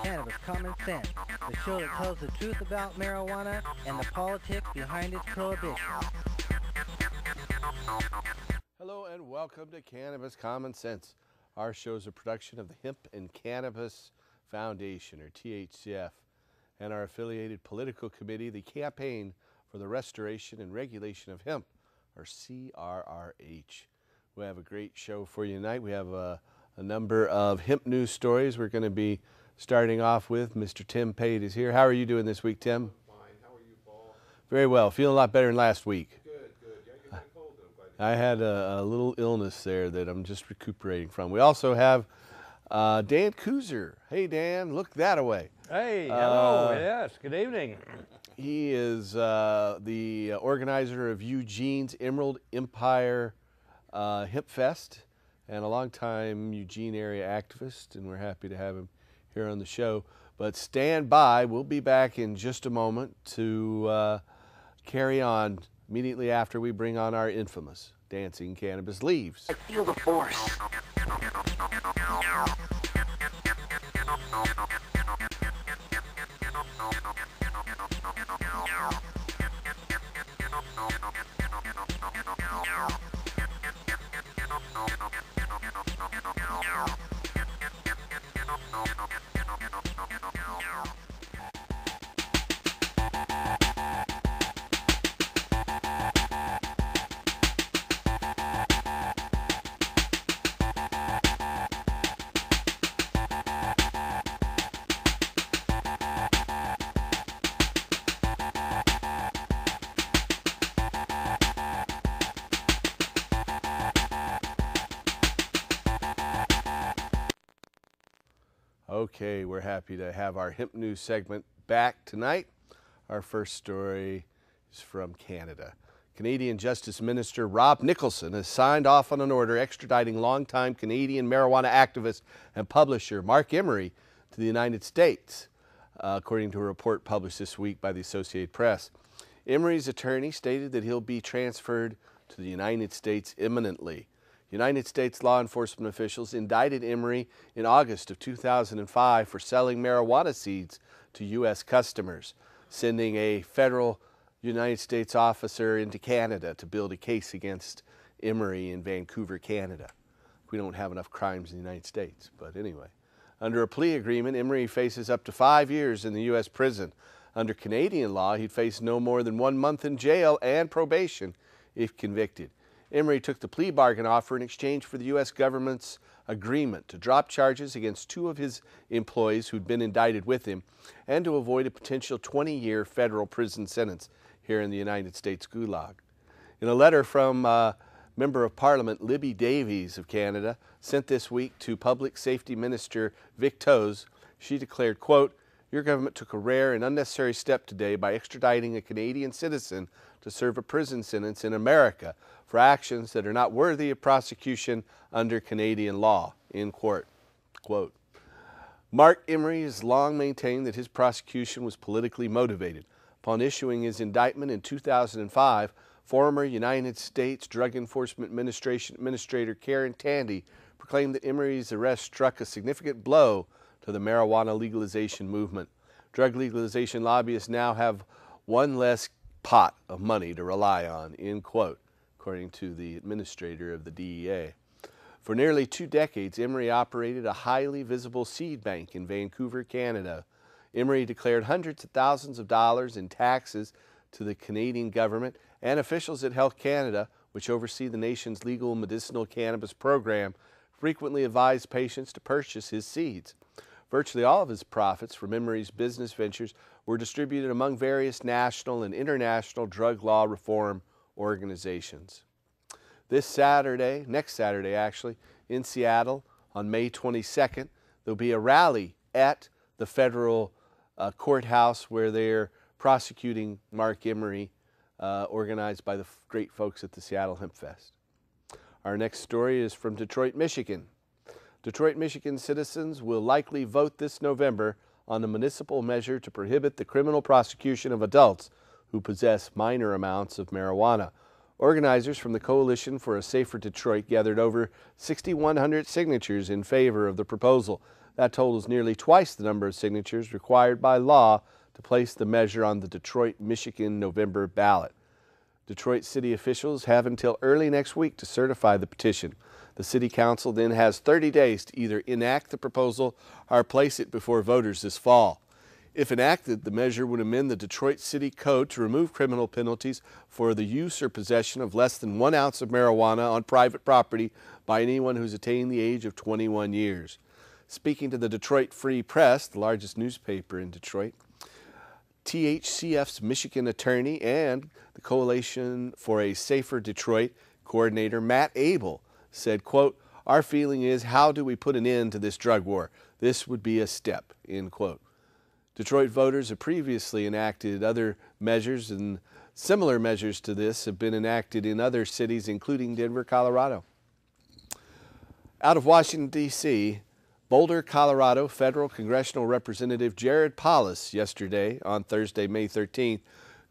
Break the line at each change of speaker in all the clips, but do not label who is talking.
Cannabis Common Sense, the show that tells the truth about marijuana and the politics behind its prohibition.
Hello and welcome to Cannabis Common Sense. Our show is a production of the Hemp and Cannabis Foundation, or THCF, and our affiliated political committee, the Campaign for the Restoration and Regulation of Hemp, or CRRH. We have a great show for you tonight. We have a number of hemp news stories we're going to be starting off with. Mr. Tim Pate is here. How are you doing this week, Tim?
Fine. How are you, Paul?
Very well. Feeling a lot better than last week.
Good. Yeah, you're getting cold. I'm glad.
I had a little illness there that I'm just recuperating from. We also have Dan Kuzer. Hey, Dan, look that-a-way.
Hey, hello, yes, good evening.
He is the organizer of Eugene's Emerald Empire Hemp Fest and a longtime Eugene area activist, and we're happy to have him here on the show. But stand by, we'll be back in just a moment to carry on immediately after we bring on our infamous Dancing Cannabis Leaves.
I feel the force.
Okay, we're happy to have our hemp news segment back tonight. Our first story is from Canada. Canadian Justice Minister Rob Nicholson has signed off on an order extraditing longtime Canadian marijuana activist and publisher Mark Emery to the United States, according to a report published this week by the Associated Press. Emery's attorney stated that he'll be transferred to the United States imminently. United States law enforcement officials indicted Emery in August of 2005 for selling marijuana seeds to U.S. customers, sending a federal United States officer into Canada to build a case against Emery in Vancouver, Canada. We don't have enough crimes in the United States, but anyway. Under a plea agreement, Emery faces up to 5 years in the U.S. prison. Under Canadian law, he'd face no more than 1 month in jail and probation if convicted. Emery took the plea bargain offer in exchange for the U.S. government's agreement to drop charges against 2 of his employees who'd been indicted with him and to avoid a potential 20-year federal prison sentence here in the United States Gulag. In a letter from Member of Parliament Libby Davies of Canada, sent this week to Public Safety Minister Vic Toes, she declared, quote, "Your government took a rare and unnecessary step today by extraditing a Canadian citizen to serve a prison sentence in America for actions that are not worthy of prosecution under Canadian law," end quote. Mark Emery has long maintained that his prosecution was politically motivated. Upon issuing his indictment in 2005, former United States Drug Enforcement Administration Administrator Karen Tandy proclaimed that Emery's arrest struck a significant blow to the marijuana legalization movement. Drug legalization lobbyists now have one less pot of money to rely on, end quote, according to the administrator of the DEA. For nearly 2 decades, Emery operated a highly visible seed bank in Vancouver, Canada. Emery declared hundreds of thousands of dollars in taxes to the Canadian government, and officials at Health Canada, which oversee the nation's legal medicinal cannabis program, frequently advised patients to purchase his seeds. Virtually all of his profits from Emery's business ventures were distributed among various national and international drug law reform organizations. This Saturday, next Saturday actually, in Seattle on May 22nd, there'll be a rally at the federal courthouse where they're prosecuting Mark Emery, organized by the great folks at the Seattle Hemp Fest. Our next story is from Detroit, Michigan. Detroit, Michigan citizens will likely vote this November on a municipal measure to prohibit the criminal prosecution of adults who possess minor amounts of marijuana. Organizers from the Coalition for a Safer Detroit gathered over 6,100 signatures in favor of the proposal. That totals nearly twice the number of signatures required by law to place the measure on the Detroit, Michigan November ballot. Detroit city officials have until early next week to certify the petition. The city council then has 30 days to either enact the proposal or place it before voters this fall. If enacted, the measure would amend the Detroit City Code to remove criminal penalties for the use or possession of less than 1 ounce of marijuana on private property by anyone who's attained the age of 21 years. Speaking to the Detroit Free Press, the largest newspaper in Detroit, THCF's Michigan attorney and the Coalition for a Safer Detroit coordinator Matt Abel said, quote, "Our feeling is, how do we put an end to this drug war? This would be a step," end quote. Detroit voters have previously enacted other measures, and similar measures to this have been enacted in other cities, including Denver, Colorado. Out of Washington, D.C., Boulder, Colorado Federal Congressional Representative Jared Polis yesterday, on Thursday, May 13th,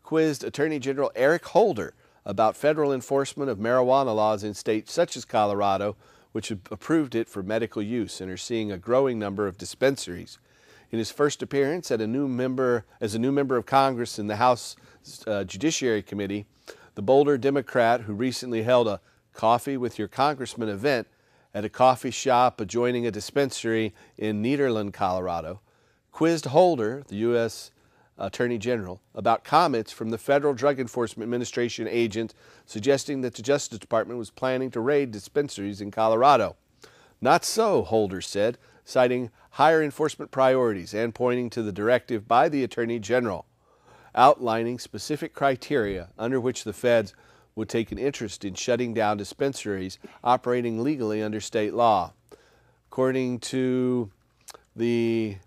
quizzed Attorney General Eric Holder about federal enforcement of marijuana laws in states such as Colorado, which have approved it for medical use and are seeing a growing number of dispensaries. In his first appearance as a new member of Congress in the House Judiciary Committee, the Boulder Democrat, who recently held a coffee with your congressman event at a coffee shop adjoining a dispensary in Nederland, Colorado, quizzed Holder, the U.S. Attorney General, about comments from the Federal Drug Enforcement Administration agent suggesting that the Justice Department was planning to raid dispensaries in Colorado. Not so, Holder said, citing higher enforcement priorities and pointing to the directive by the Attorney General outlining specific criteria under which the feds would take an interest in shutting down dispensaries operating legally under state law. According to the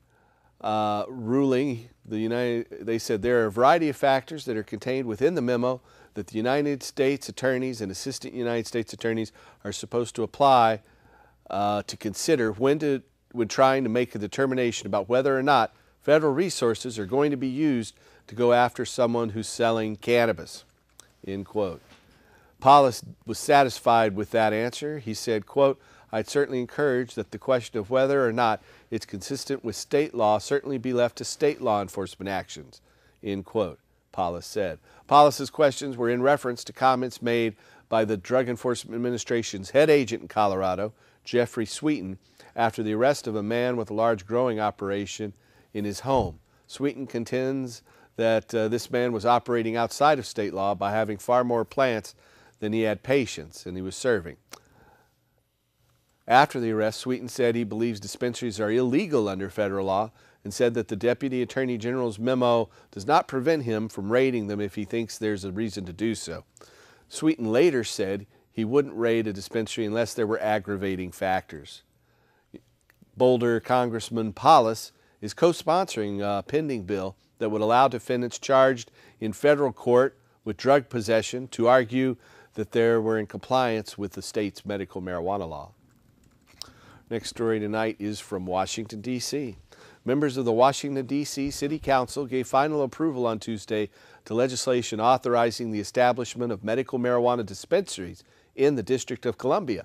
ruling, they said there are a variety of factors that are contained within the memo that the United States attorneys and assistant United States attorneys are supposed to apply to consider when trying to make a determination about whether or not federal resources are going to be used to go after someone who's selling cannabis, end quote. Polis was satisfied with that answer. He said, quote, "I'd certainly encourage that the question of whether or not it's consistent with state law certainly be left to state law enforcement actions," end quote, Polis said. Polis's questions were in reference to comments made by the Drug Enforcement Administration's head agent in Colorado, Jeffrey Sweeten, after the arrest of a man with a large growing operation in his home. Sweeten contends that this man was operating outside of state law by having far more plants than he had patients and he was serving. After the arrest, Sweeten said he believes dispensaries are illegal under federal law and said that the Deputy Attorney General's memo does not prevent him from raiding them if he thinks there's a reason to do so. Sweeten later said he wouldn't raid a dispensary unless there were aggravating factors. Boulder Congressman Polis is co-sponsoring a pending bill that would allow defendants charged in federal court with drug possession to argue that they were in compliance with the state's medical marijuana law. Next story tonight is from Washington, D.C. Members of the Washington, D.C. City Council gave final approval on Tuesday to legislation authorizing the establishment of medical marijuana dispensaries in the District of Columbia.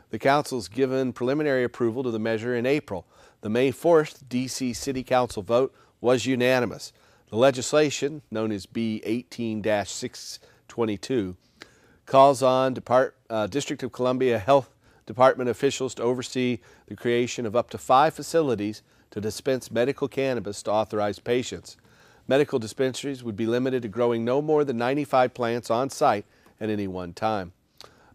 The Council's given preliminary approval to the measure in April. The May 4th D.C. City Council vote was unanimous. The legislation, known as B 18-622, calls on District of Columbia Health Department officials to oversee the creation of up to 5 facilities to dispense medical cannabis to authorized patients. Medical dispensaries would be limited to growing no more than 95 plants on site at any one time.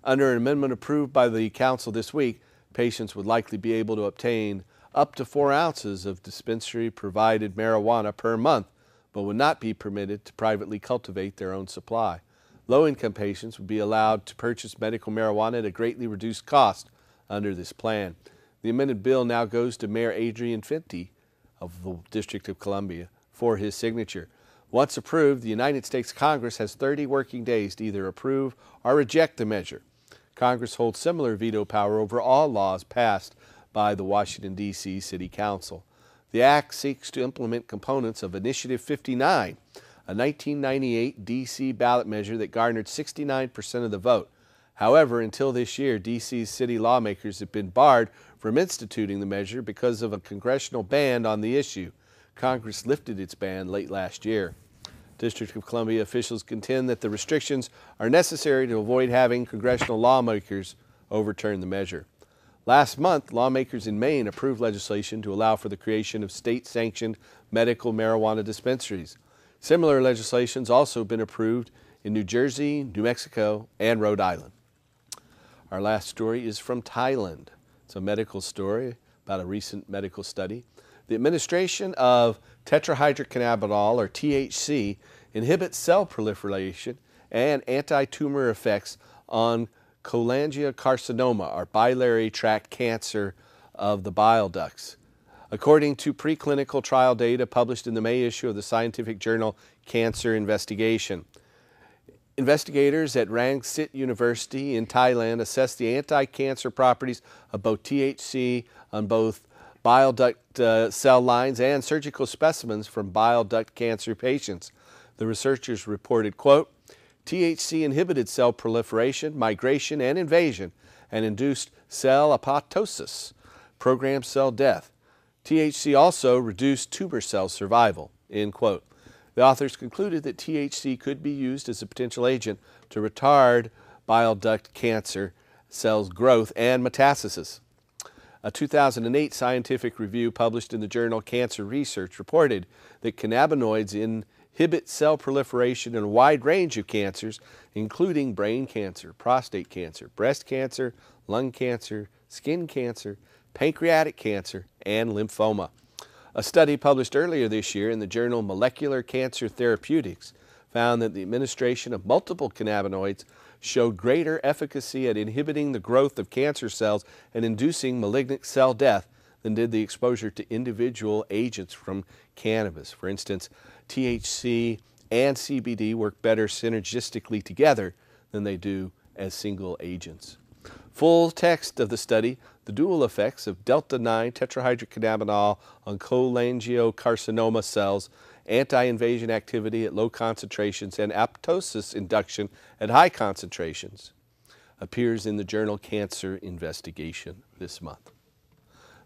Under an amendment approved by the Council this week, patients would likely be able to obtain up to 4 ounces of dispensary-provided marijuana per month, but would not be permitted to privately cultivate their own supply. Low-income patients would be allowed to purchase medical marijuana at a greatly reduced cost under this plan. The amended bill now goes to Mayor Adrian Fenty of the District of Columbia for his signature. Once approved, the United States Congress has 30 working days to either approve or reject the measure. Congress holds similar veto power over all laws passed by the Washington, D.C. City Council. The act seeks to implement components of Initiative 59, a 1998 D.C. ballot measure that garnered 69% of the vote. However, until this year, D.C.'s city lawmakers have been barred from instituting the measure because of a congressional ban on the issue. Congress lifted its ban late last year. District of Columbia officials contend that the restrictions are necessary to avoid having congressional lawmakers overturn the measure. Last month, lawmakers in Maine approved legislation to allow for the creation of state-sanctioned medical marijuana dispensaries. Similar legislation has also been approved in New Jersey, New Mexico, and Rhode Island. Our last story is from Thailand. It's a medical story about a recent medical study. The administration of tetrahydrocannabinol, or THC, inhibits cell proliferation and anti-tumor effects on cholangiocarcinoma, or biliary tract cancer of the bile ducts. According to preclinical trial data published in the May issue of the scientific journal Cancer Investigation, investigators at Rangsit University in Thailand assessed the anti-cancer properties of both THC on both bile duct cell lines and surgical specimens from bile duct cancer patients. The researchers reported, quote, THC inhibited cell proliferation, migration, and invasion, and induced cell apoptosis, programmed cell death. THC also reduced tumor cell survival, end quote. The authors concluded that THC could be used as a potential agent to retard bile duct cancer cells' growth and metastasis. A 2008 scientific review published in the journal Cancer Research reported that cannabinoids inhibit cell proliferation in a wide range of cancers, including brain cancer, prostate cancer, breast cancer, lung cancer, skin cancer, pancreatic cancer, and lymphoma. A study published earlier this year in the journal Molecular Cancer Therapeutics found that the administration of multiple cannabinoids showed greater efficacy at inhibiting the growth of cancer cells and inducing malignant cell death than did the exposure to individual agents from cannabis. For instance, THC and CBD work better synergistically together than they do as single agents. Full text of the study, the dual effects of delta-9 tetrahydrocannabinol on cholangiocarcinoma cells, anti-invasion activity at low concentrations, and apoptosis induction at high concentrations, appears in the journal Cancer Investigation this month.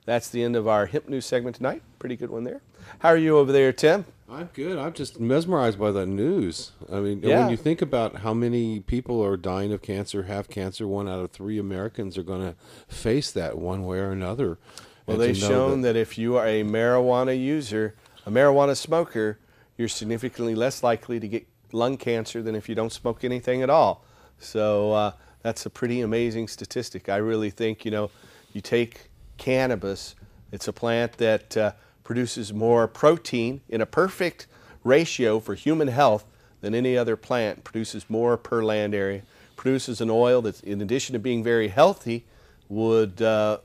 That's the end of our Hemp News segment tonight. Pretty good one there. How are you over there, Tim?
I'm good. I'm just mesmerized by the news. I mean,
Yeah.
when you think about how many people are dying of cancer, have cancer, 1 out of 3 Americans are going to face that one way or another.
Well,
And
they've
to know
shown that if you are a marijuana user, a marijuana smoker, you're significantly less likely to get lung cancer than if you don't smoke anything at all. So that's a pretty amazing statistic. I really think, you take cannabis, it's a plant that produces more protein in a perfect ratio for human health than any other plant, produces more per land area, produces an oil that, in addition to being very healthy, would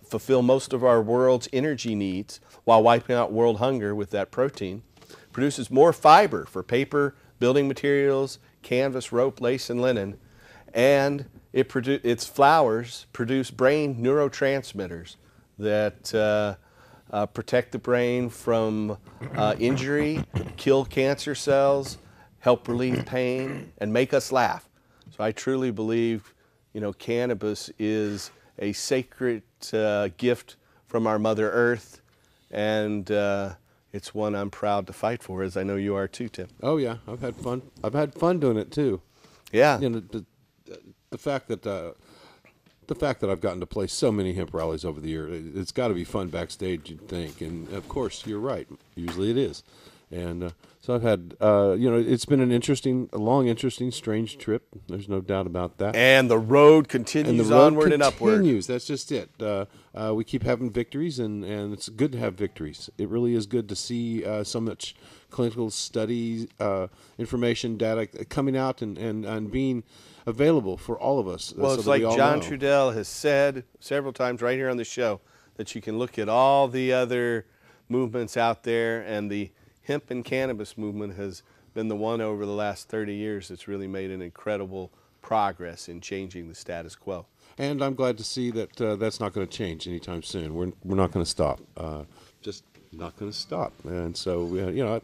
fulfill most of our world's energy needs while wiping out world hunger with that protein, produces more fiber for paper, building materials, canvas, rope, lace, and linen, and its flowers produce brain neurotransmitters that protect the brain from injury, kill cancer cells, help relieve pain, and make us laugh. So I truly believe, cannabis is a sacred gift from our Mother Earth, and it's one I'm proud to fight for, as I know you are too, Tim.
Oh yeah, I've had fun. I've had fun doing it too.
Yeah.
The fact that I've gotten to play so many hemp rallies over the year, it's got to be fun backstage, you'd think. And of course, you're right. Usually it is. And so I've had, it's been a long, interesting, strange trip. There's no doubt about that.
And the road continues onward and upward.
Continues. That's just it. We keep having victories, and it's good to have victories. It really is good to see so much clinical studies, information, data coming out and being available for all of us.
Well, it's like John Trudell has said several times right here on the show, that you can look at all the other movements out there, and the hemp and cannabis movement has been the one over the last 30 years that's really made an incredible progress in changing the status quo.
And I'm glad to see that that's not going to change anytime soon. We're not going to stop. Just not going to stop. And so,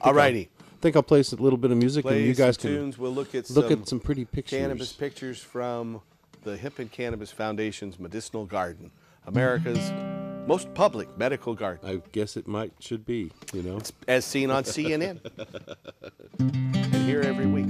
I think I'll play a little bit of music, and you guys can
tunes. We'll look at
some pretty pictures.
Cannabis pictures from the Hemp and Cannabis Foundation's medicinal garden, America's most public medical garden.
I guess it should be, you know.
It's as seen on CNN. And here every week.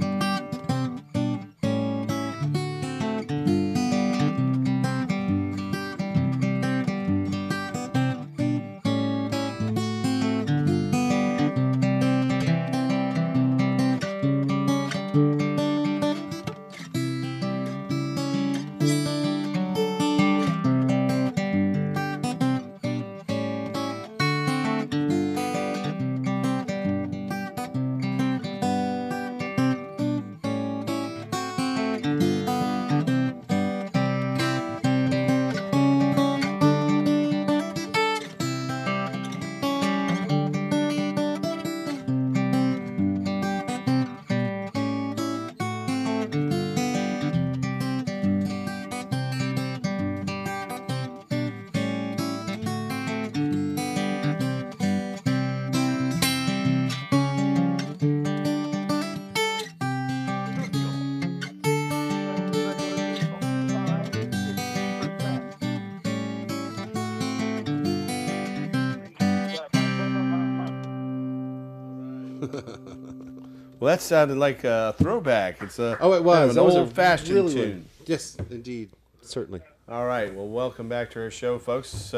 Well, that sounded like a throwback. It's a
Oh, it was
an old-fashioned
really
tune.
Yes, indeed, certainly.
All right. Well, welcome back to our show, folks.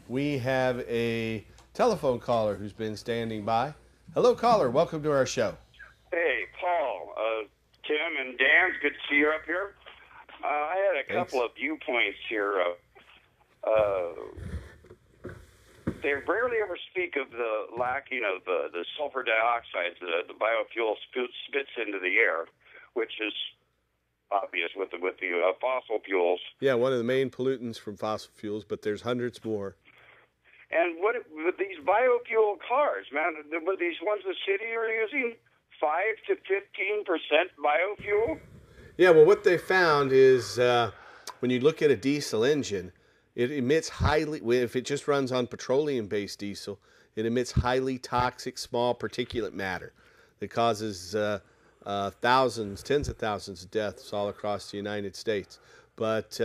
We have a telephone caller who's been standing by. Hello, caller. Welcome to our show.
Hey, Paul, Tim, and Dan. It's good to see you up here. I had a couple of viewpoints here. They rarely ever speak of the lacking of the sulfur dioxide the biofuel spits into the air, which is obvious with the fossil fuels.
Yeah, one of the main pollutants from fossil fuels, but there's hundreds more.
And what with these biofuel cars, man? With these ones the city are using 5 to 15% biofuel.
Yeah, well, what they found is when you look at a diesel engine, it emits if it just runs on petroleum-based diesel, it emits highly toxic small particulate matter that causes thousands, tens of thousands of deaths all across the United States. But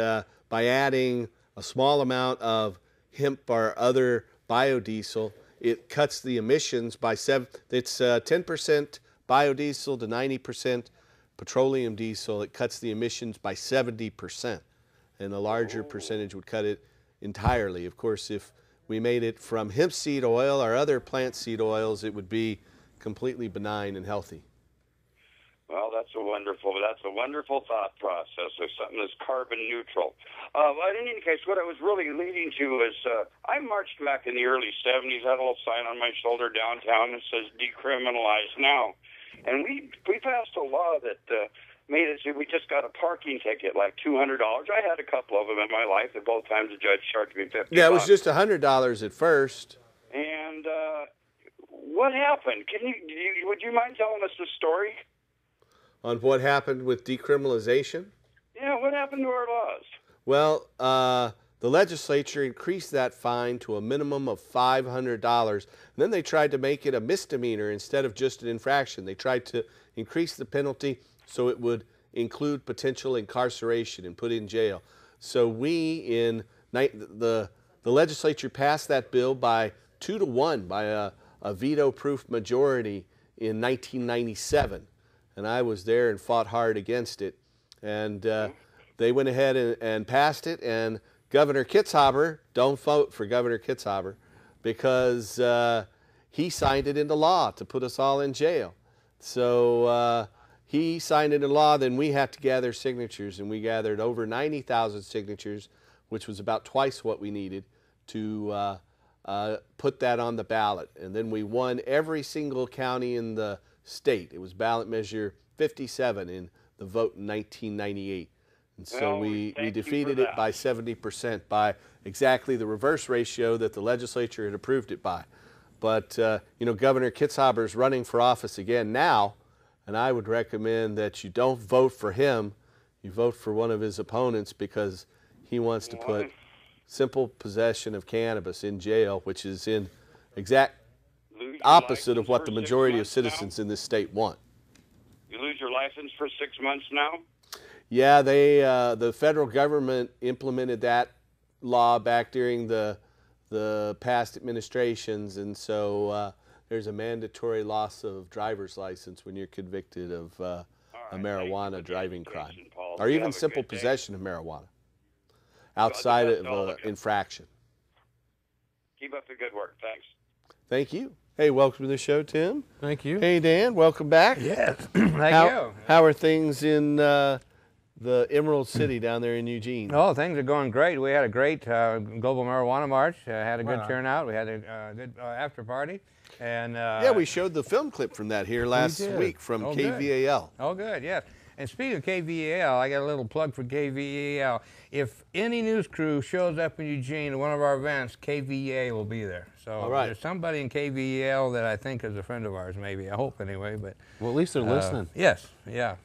by adding a small amount of hemp or other biodiesel, it cuts the emissions by it's 10% biodiesel to 90% petroleum diesel. It cuts the emissions by 70%. And a larger percentage would cut it entirely. Of course, if we made it from hemp seed oil or other plant seed oils, it would be completely benign and healthy.
Well, that's a wonderful thought process. There's something that's carbon neutral. But in any case, what I was really leading to is I marched back in the early 70s. I had a little sign on my shoulder downtown that says decriminalize now. And we passed a law that made it so we just got a parking ticket, like $200. I had a couple of them in my life. At both times, the judge charged me $50.
Yeah, it was just $100 at first.
And what happened? Would you mind telling us the story?
On what happened with decriminalization?
Yeah, what happened to our laws?
Well, the legislature increased that fine to a minimum of $500. And then they tried to make it a misdemeanor instead of just an infraction. They tried to increase the penalty so it would include potential incarceration and put in jail. So the legislature passed that bill by 2-1 by a veto-proof majority in 1997. And I was there and fought hard against it. And they went ahead and passed it. And Governor Kitzhaber, don't vote for Governor Kitzhaber, because he signed it into law to put us all in jail. So he signed it into law, then we had to gather signatures, and we gathered over 90,000 signatures, which was about twice what we needed to put that on the ballot. And then we won every single county in the state. It was ballot measure 57 in the vote in 1998. And so we defeated it by 70%, by exactly the reverse ratio that the legislature had approved it by. But, Governor Kitzhaber is running for office again now, and I would recommend that you don't vote for him. You vote for one of his opponents, because he wants to put simple possession of cannabis in jail, which is in exact opposite of what the majority of citizens in this state want.
You lose your license for 6 months now?
Yeah, the federal government implemented that law back during the the past administrations, and so there's a mandatory loss of driver's license when you're convicted of a marijuana driving crime, or even simple possession of marijuana outside of an infraction.
Keep up the good work. Thanks.
Thank you. Hey, welcome to the show, Tim.
Thank you.
Hey, Dan, welcome back.
Yes, thank you.
How are things in the Emerald City down there in Eugene?
Oh, things are going great. We had a great global marijuana march. Had a good turnout. We had a good after party. And
yeah, we showed the film clip from that here last week from KVAL.
Oh, good, yes. And speaking of KVAL, I got a little plug for KVAL. If any news crew shows up in Eugene at one of our events, KVA will be there. So there's somebody in KVAL that I think is a friend of ours, maybe. I hope anyway. But
well, at least they're listening.
Yes, yeah.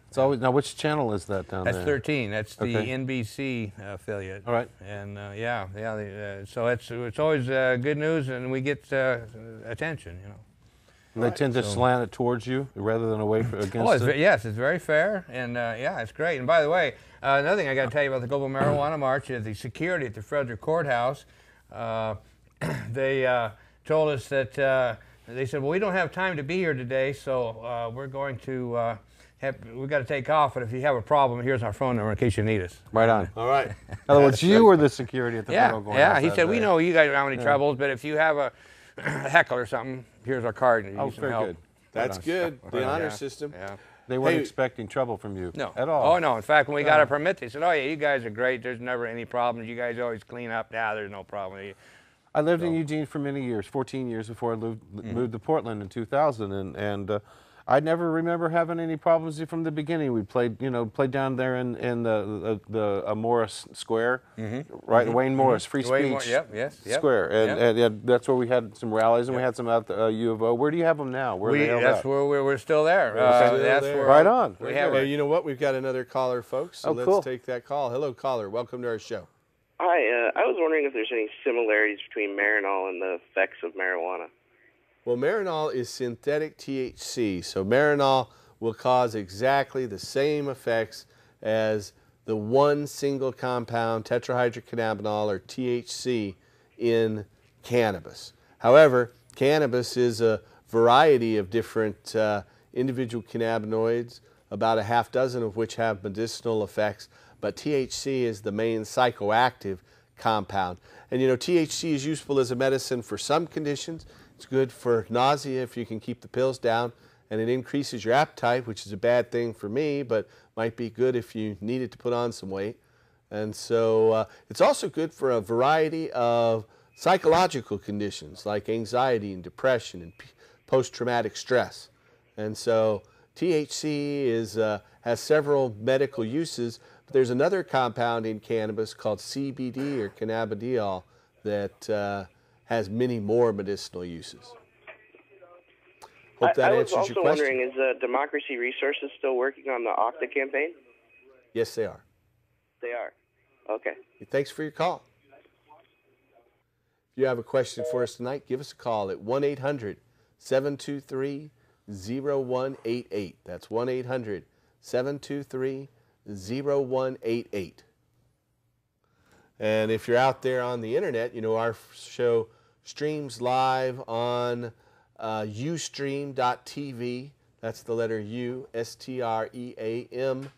It's always, now, which channel is that down there?
That's 13. That's the NBC affiliate.
All right.
And so it's always good news, and we get attention, you know.
And they tend to slant it towards you rather than away against it?
Yes, it's very fair, and yeah, it's great. And by the way, another thing I got to tell you about the Global Marijuana March is the security at the Frederick Courthouse. They told us that, they said, well, we don't have time to be here today, so we're going to we've got to take off, but if you have a problem, here's our phone number in case you need us.
Right on.
All right.
In other words, you were the security at the Federal Courthouse.
Yeah, he said, we know you guys don't have any troubles, but if you have a heckle or something, here's our card. And you need some help.
Good.
That's good. The honor system.
Yeah.
They weren't expecting trouble from you at all.
Oh, no. In fact, when we got our permit, they said, oh, yeah, you guys are great. There's never any problems. You guys always clean up. Yeah, there's no problem.
I lived in Eugene for many years, 14 years before I moved to Portland in 2000, and I never remember having any problems from the beginning. We played down there in the Morris Square, right? Wayne Morris, Free Speech Square, and that's where we had some rallies, and we had some out the U of O. Where do you have them now?
That's where we're still there.
Right on.
Well, you know what? We've got another caller, folks. So let's take that call. Hello, caller. Welcome to our show.
Hi. I was wondering if there's any similarities between Marinol and the effects of marijuana.
Well, Marinol is synthetic THC, so Marinol will cause exactly the same effects as the one single compound tetrahydrocannabinol, or THC, in cannabis. However, cannabis is a variety of different individual cannabinoids, about a half dozen of which have medicinal effects, but THC is the main psychoactive compound. And you know, THC is useful as a medicine for some conditions. It's good for nausea if you can keep the pills down, and it increases your appetite, which is a bad thing for me, but might be good if you needed to put on some weight. And so it's also good for a variety of psychological conditions like anxiety and depression and post-traumatic stress. And so THC has several medical uses, but there's another compound in cannabis called CBD, or cannabidiol, that has many more medicinal uses. Hope that answers your question.
I was also wondering, is Democracy Resources still working on the Octa campaign?
Yes, they are.
They are. Okay.
Thanks for your call. If you have a question for us tonight, give us a call at 1-800-723-0188. That's 1-800-723-0188. And if you're out there on the internet, you know, our show streams live on ustream.tv. That's the letter U, STREAM.tv.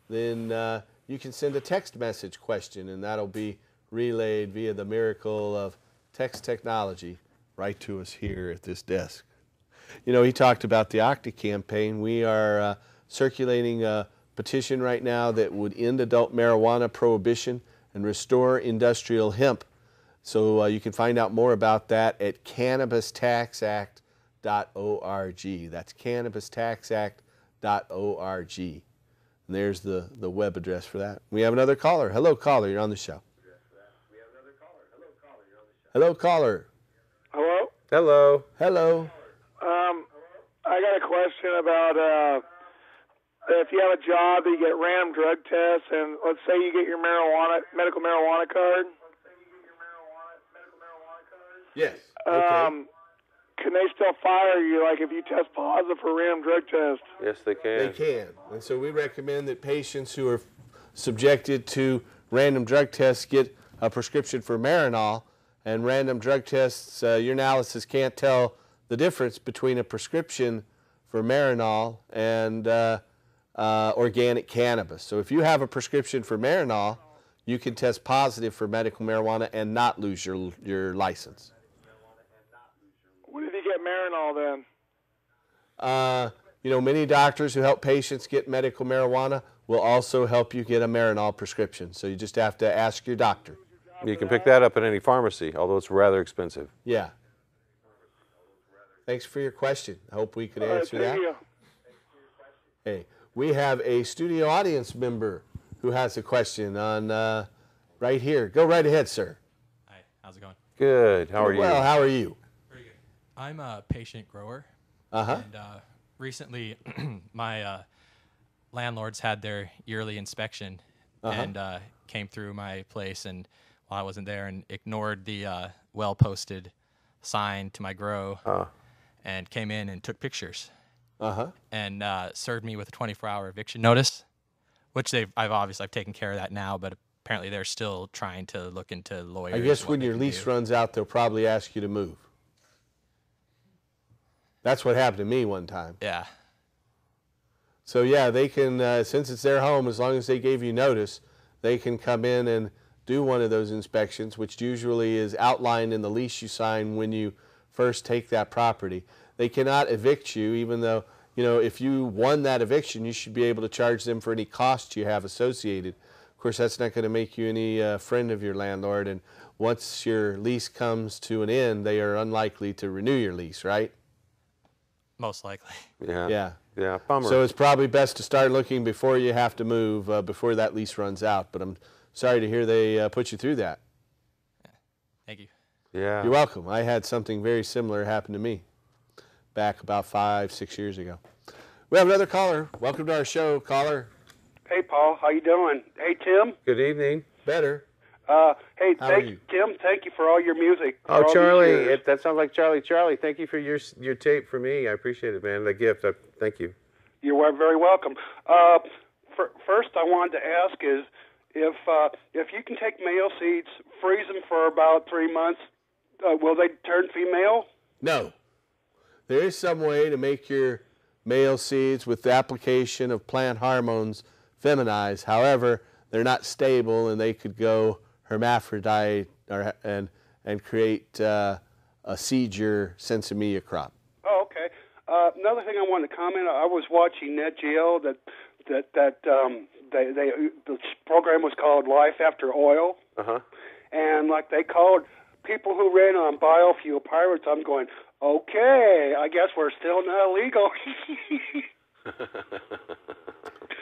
Then you can send a text message question, and that'll be relayed via the miracle of text technology right to us here at this desk. You know, he talked about the Octa campaign. We are circulating a petition right now that would end adult marijuana prohibition and restore industrial hemp. So you can find out more about that at cannabistaxact.org. That's cannabistaxact.org. And there's the web address for that. We have another caller. Hello, caller. You're on the show. Hello, caller.
Hello?
Hello. Hello.
I got a question about if you have a job, you get random drug tests, and let's say you get your medical marijuana card.
Yes. Okay.
Can they still fire you, like if you test positive for a random drug test?
Yes, they can.
They can. And so we recommend that patients who are subjected to random drug tests get a prescription for Marinol, and random drug tests, your analysis can't tell the difference between a prescription for Marinol and organic cannabis. So if you have a prescription for Marinol, you can test positive for medical marijuana and not lose your license.
What if you get Marinol then?
You know, many doctors who help patients get medical marijuana will also help you get a Marinol prescription. So you just have to ask your doctor.
You can pick that up at any pharmacy, although it's rather expensive.
Yeah. Thanks for your question. I hope we could answer that.
Thank you.
Hey, we have a studio audience member who has a question on right here. Go right ahead, sir.
Hi, how's it going?
Good. How are you?
Well, how are you?
Pretty good. I'm a patient grower.
Uh-huh.
And recently, my landlords had their yearly inspection and came through my place, and while I wasn't there, and ignored the well-posted sign to my grow, and came in and took pictures, and served me with a 24-hour eviction notice, which I've taken care of that now, but apparently they're still trying to look into lawyers.
I guess when your lease runs out, they'll probably ask you to move. That's what happened to me one time.
Yeah.
So yeah, they can, since it's their home, as long as they gave you notice, they can come in and do one of those inspections, which usually is outlined in the lease you sign when you first take that property. They cannot evict you, even though, you know, if you won that eviction, you should be able to charge them for any costs you have associated. Of course, that's not going to make you any friend of your landlord, and once your lease comes to an end, they are unlikely to renew your lease, right?
Most likely.
Yeah.
Yeah, bummer.
So it's probably best to start looking before you have to move, before that lease runs out. But I'm sorry to hear they put you through that.
Yeah. Thank you.
Yeah.
You're welcome. I had something very similar happen to me back about 5-6 years ago. We have another caller. Welcome to our show, caller.
Hey, Paul. How you doing? Hey, Tim.
Good evening.
Better.
Hey,
How are you?
Tim. Thank you for all your music.
Oh, Charlie, that sounds like Charlie. Charlie, thank you for your tape for me. I appreciate it, man. The gift. Thank you.
You're very welcome. First, I wanted to ask is if you can take male seeds, freeze them for about 3 months, will they turn female?
No. There is some way to make your male seeds with the application of plant hormones feminize. However, they're not stable, and they could go hermaphrodite and create a seed-your sensimilla crop.
Oh, okay. Another thing I wanted to comment. I was watching Net Geo that the program was called Life After Oil, and like they called people who ran on biofuel pirates. I'm going, okay, I guess we're still not illegal.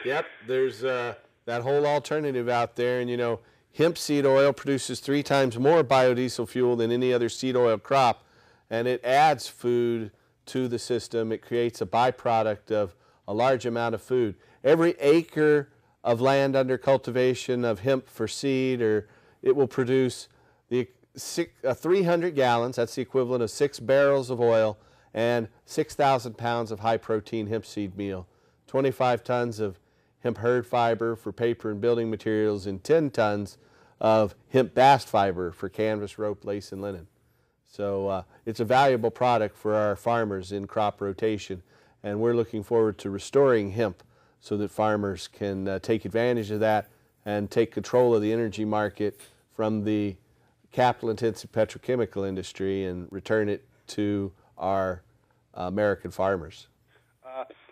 Yep, there's that whole alternative out there, and you know, hemp seed oil produces 3 times more biodiesel fuel than any other seed oil crop, and it adds food to the system. It creates a byproduct of a large amount of food. Every acre of land under cultivation of hemp for seed, it will produce 300 gallons, that's the equivalent of 6 barrels of oil, and 6,000 pounds of high-protein hemp seed meal, 25 tons of hemp hurd fiber for paper and building materials, and 10 tons of hemp bast fiber for canvas, rope, lace, and linen. So it's a valuable product for our farmers in crop rotation, and we're looking forward to restoring hemp so that farmers can take advantage of that and take control of the energy market from the capital-intensive petrochemical industry and return it to our American farmers.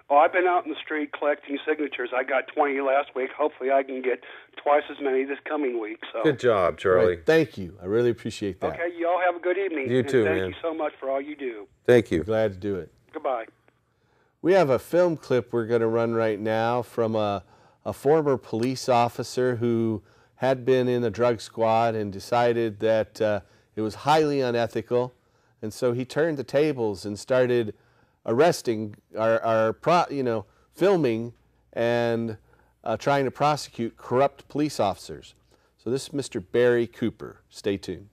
I've been out in the street collecting signatures. I got 20 last week. Hopefully I can get twice as many this coming week. So.
Good job, Charlie.
Right. Thank you. I really appreciate that.
Okay, you all have a good evening.
You too,
and
man.
Thank you so much for all you do.
Thank you.
Glad to do it.
Goodbye.
We have a film clip we're going to run right now from a former police officer who had been in a drug squad and decided that it was highly unethical, and so he turned the tables and started arresting filming and trying to prosecute corrupt police officers. So this is Mr. Barry Cooper. Stay tuned.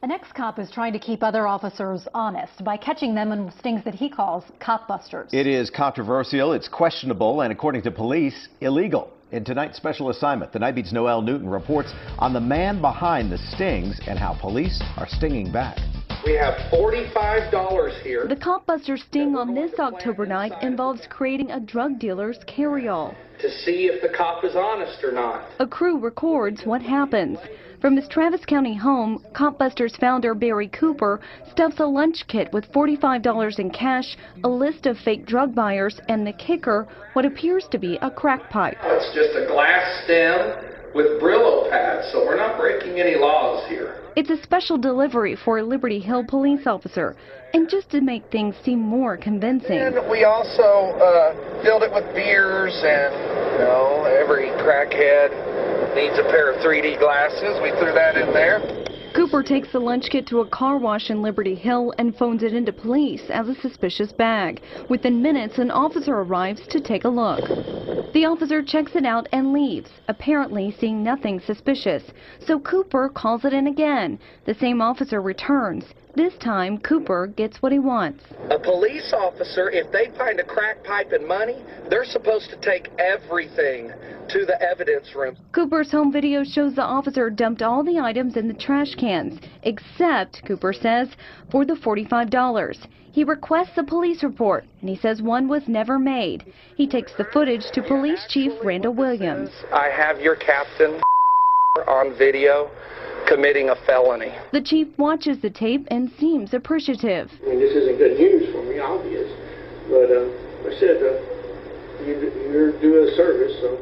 An ex-cop is trying to keep other officers honest by catching them in stings that he calls cop busters.
It is controversial, it's questionable, and according to police, illegal. In tonight's special assignment, the Night Beat's Noel Newton reports on the man behind the stings and how police are stinging back.
We have $45 here.
The Cop Buster sting on this October night involves creating a drug dealer's carry-all
to see if the cop is honest or not.
A crew records what happens. From his Travis County home, Cop Busters founder Barry Cooper stuffs a lunch kit with $45 in cash, a list of fake drug buyers, and the kicker, what appears to be a crack pipe.
It's just a glass stem with Brillo pads, so we're not breaking any laws here.
It's a special delivery for a Liberty Hill police officer, and just to make things seem more convincing.
And we also filled it with beers, and every crackhead needs a pair of 3D glasses. We threw that in there.
Cooper takes the lunch kit to a car wash in Liberty Hill and phones it into police as a suspicious bag. Within minutes, an officer arrives to take a look. The officer checks it out and leaves, apparently seeing nothing suspicious. So Cooper calls it in again. The same officer returns. This time, Cooper gets what he wants.
A police officer, if they find a crack pipe and money, they're supposed to take everything to the evidence room.
Cooper's home video shows the officer dumped all the items in the trash cans, except, Cooper says, for the $45. He requests a police report, and he says one was never made. He takes the footage to Police Chief Randall Williams.
I have your captain on video committing a felony.
The chief watches the tape and seems appreciative.
I mean, this isn't good news for me, obvious, but I said you're doing a service, so.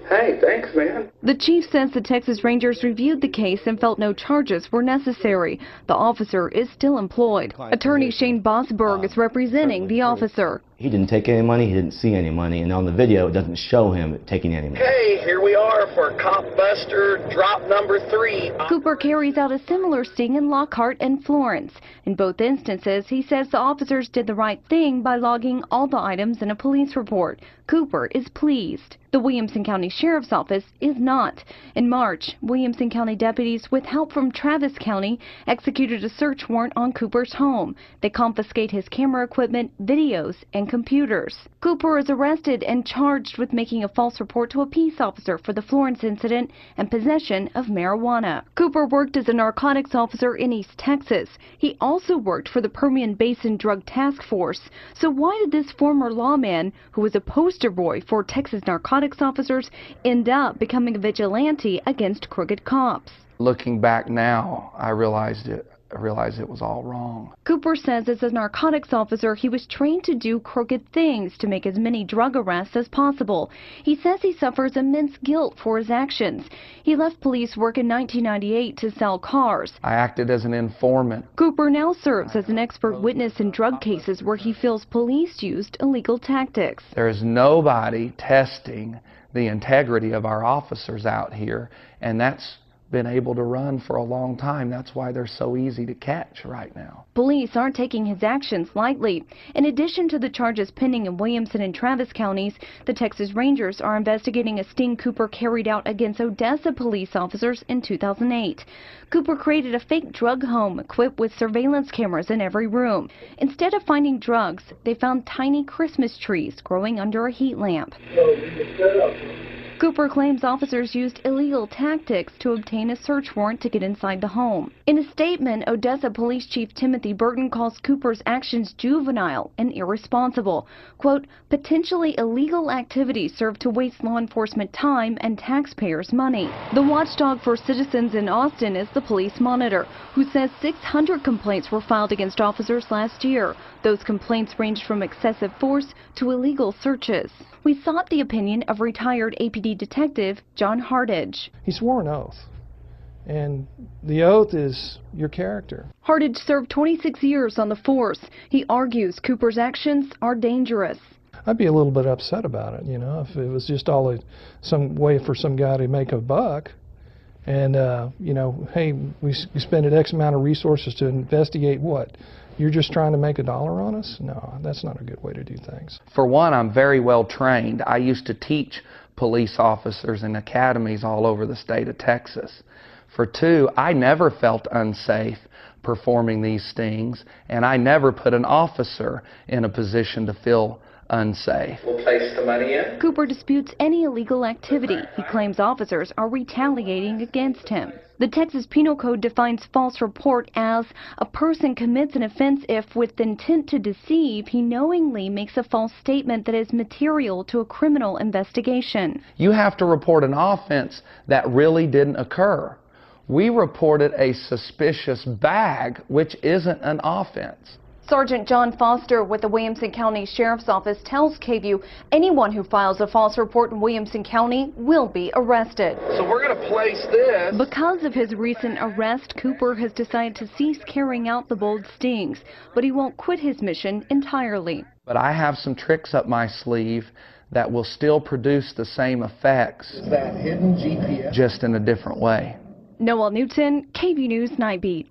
Hey, thanks, man.
The chief says the Texas Rangers reviewed the case and felt no charges were necessary. The officer is still employed. Attorney Shane Bosberg is representing the officer.
He didn't take any money, he didn't see any money, and on the video it doesn't show him taking any money.
Hey, here we are for Cop Buster drop number 3.
Cooper carries out a similar sting in Lockhart and Florence. In both instances, he says the officers did the right thing by logging all the items in a police report. Cooper is pleased. The Williamson County Sheriff's Office is not. In March, Williamson County deputies, with help from Travis County, executed a search warrant on Cooper's home. They confiscate his camera equipment, videos, and computers. Cooper is arrested and charged with making a false report to a peace officer for the Florence incident and possession of marijuana. Cooper worked as a narcotics officer in East Texas. He also worked for the Permian Basin Drug Task Force. So why did this former lawman, who was a poster boy for Texas narcotics officers, end up becoming a vigilante against crooked cops?
Looking back now, I realized it was all wrong.
Cooper says as a narcotics officer, he was trained to do crooked things to make as many drug arrests as possible. He says he suffers immense guilt for his actions. He left police work in 1998 to sell cars.
I acted as an informant.
Cooper now serves as an expert witness in drug cases where he feels police used illegal tactics.
There is nobody testing the integrity of our officers out here, and that's been able to run for a long time. That's why they're so easy to catch right now.
Police aren't taking his actions lightly. In addition to the charges pending in Williamson and Travis counties, the Texas Rangers are investigating a sting Cooper carried out against Odessa police officers in 2008. Cooper created a fake drug home equipped with surveillance cameras in every room. Instead of finding drugs, they found tiny Christmas trees growing under a heat lamp. Cooper claims officers used illegal tactics to obtain a search warrant to get inside the home. In a statement, Odessa Police Chief Timothy Burton calls Cooper's actions juvenile and irresponsible. Quote, potentially illegal activities serve to waste law enforcement time and taxpayers' money. The watchdog for citizens in Austin is the Police Monitor, who says 600 complaints were filed against officers last year. Those complaints ranged from excessive force to illegal searches. We sought the opinion of retired APD detective John Hardage.
He swore an oath, and the oath is your character.
Hardage served 26 years on the force. He argues Cooper's actions are dangerous.
I'd be a little bit upset about it, if it was just all some way for some guy to make a buck. And, hey, we spend X amount of resources to investigate what? You're just trying to make $1 on us? No, that's not a good way to do things.
For one, I'm very well trained. I used to teach police officers in academies all over the state of Texas. For two, I never felt unsafe performing these stings, and I never put an officer in a position to feel unsafe.
We'll place the money in.
Cooper disputes any illegal activity. He claims officers are retaliating against him. The Texas Penal Code defines false report as a person commits an offense if, with intent to deceive, he knowingly makes a false statement that is material to a criminal investigation.
You have to report an offense that really didn't occur. We reported a suspicious bag, which isn't an offense.
Sergeant John Foster with the Williamson County Sheriff's Office tells KVUE anyone who files a false report in Williamson County will be arrested.
So we're going to place this.
Because of his recent arrest, Cooper has decided to cease carrying out the bold stings, but he won't quit his mission entirely.
But I have some tricks up my sleeve that will still produce the same effects.
Is that hidden GPS?
Just in a different way.
Noel Newton, KVUE News Nightbeat.